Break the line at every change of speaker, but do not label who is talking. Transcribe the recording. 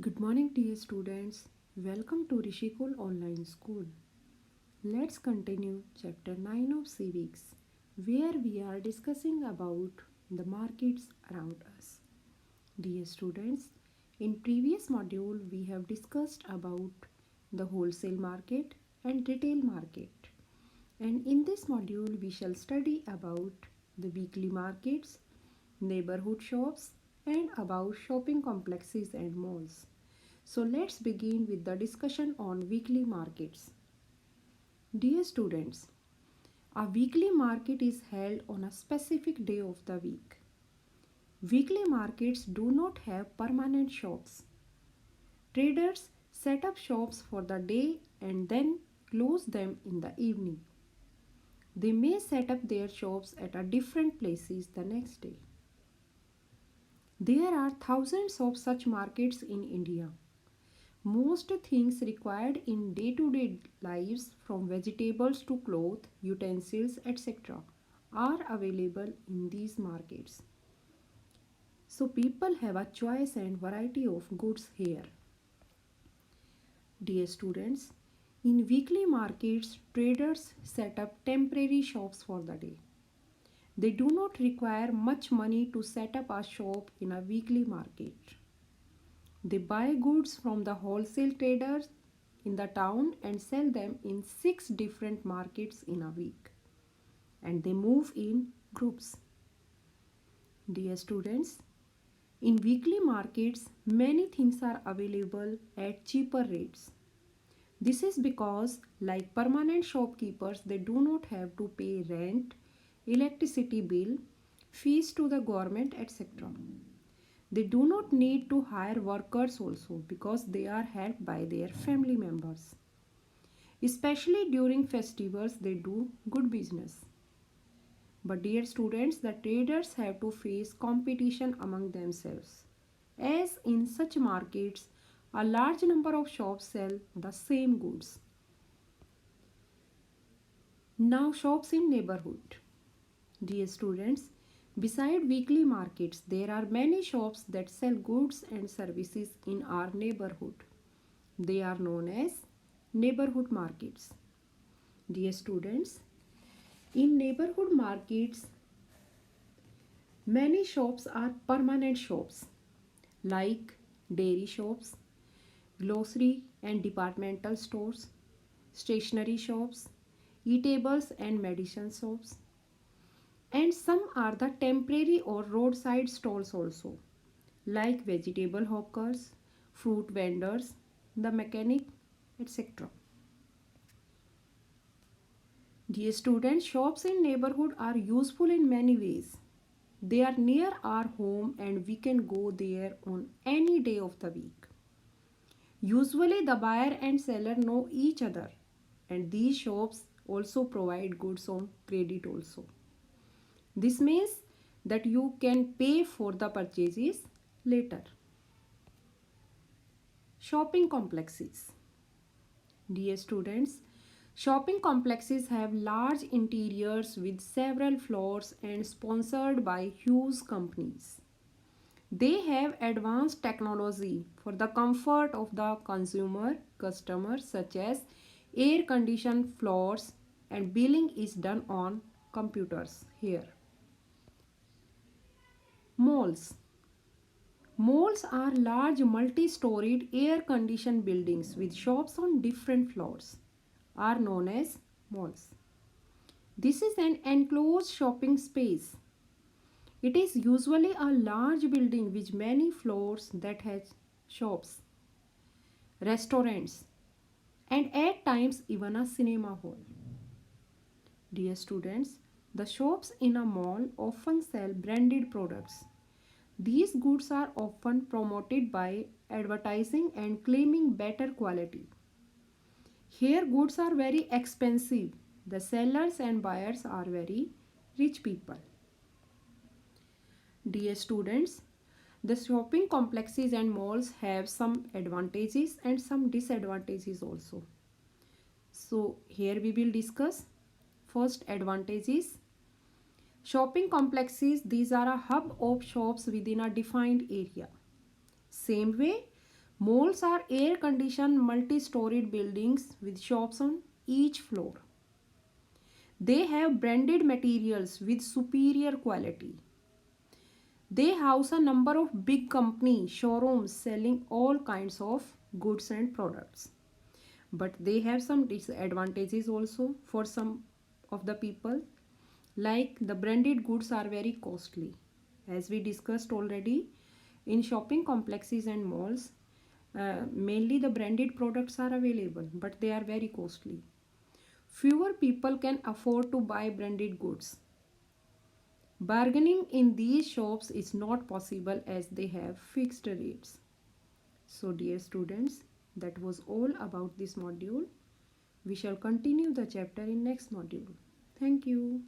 Good morning, dear students. Welcome to Rishikul Online School. Let's continue chapter 9 of Civics, where we are discussing about the markets around us. Dear students, in previous module we have discussed about the wholesale market and retail market. And in this module we shall study about the weekly markets, neighborhood shops and about shopping complexes and malls. So let's begin with the discussion on weekly markets. Dear students, a weekly market is held on a specific day of the week. Weekly markets do not have permanent shops. Traders set up shops for the day and then close them in the evening. They may set up their shops at a different places the next day. There are thousands of such markets in India. Most things required in day-to-day lives, from vegetables to clothes, utensils, etc., are available in these markets. So people have a choice and variety of goods here. Dear students, in weekly markets, traders set up temporary shops for the day. They do not require much money to set up a shop in a weekly market. They buy goods from the wholesale traders in the town and sell them in 6 different markets in a week. And they move in groups. Dear students, in weekly markets, many things are available at cheaper rates. This is because, like permanent shopkeepers, they do not have to pay rent, electricity bill, fees to the government, etc. They do not need to hire workers also because they are helped by their family members. Especially during festivals, they do good business. But dear students, the traders have to face competition among themselves. As in such markets, a large number of shops sell the same goods. Now shops in neighborhood. Dear students, beside weekly markets, there are many shops that sell goods and services in our neighborhood. They are known as neighborhood markets. Dear students, in neighborhood markets, many shops are permanent shops like dairy shops, grocery and departmental stores, stationery shops, eatables and medicine shops. And some are the temporary or roadside stalls also, like vegetable hawkers, fruit vendors, the mechanic, etc. Dear students, shops in neighborhood are useful in many ways. They are near our home and we can go there on any day of the week. Usually the buyer and seller know each other and these shops also provide goods on credit also. This means that you can pay for the purchases later. Shopping complexes. Dear students, shopping complexes have large interiors with several floors and sponsored by huge companies. They have advanced technology for the comfort of the customers such as air conditioned floors and billing is done on computers here. Malls. Malls are large multi-storied air-conditioned buildings with shops on different floors, are known as malls. This is an enclosed shopping space. It is usually a large building with many floors that has shops, restaurants, and at times even a cinema hall. Dear students, the shops in a mall often sell branded products. These goods are often promoted by advertising and claiming better quality. Here goods are very expensive. The sellers and buyers are very rich people. Dear students, the shopping complexes and malls have some advantages and some disadvantages also. So here we will discuss first advantages. Shopping complexes, these are a hub of shops within a defined area. Same way, Malls are air conditioned multi storied buildings with shops on each floor. They have branded materials with superior quality. They house a number of big company showrooms selling all kinds of goods and products. But they have some disadvantages also for some of the people, like the branded goods are very costly. As we discussed already, in shopping complexes and malls, mainly the branded products are available, but they are very costly. Fewer people can afford to buy branded goods. Bargaining in these shops is not possible as they have fixed rates. So, dear students, that was all about this module. We shall continue the chapter in next module. Thank you.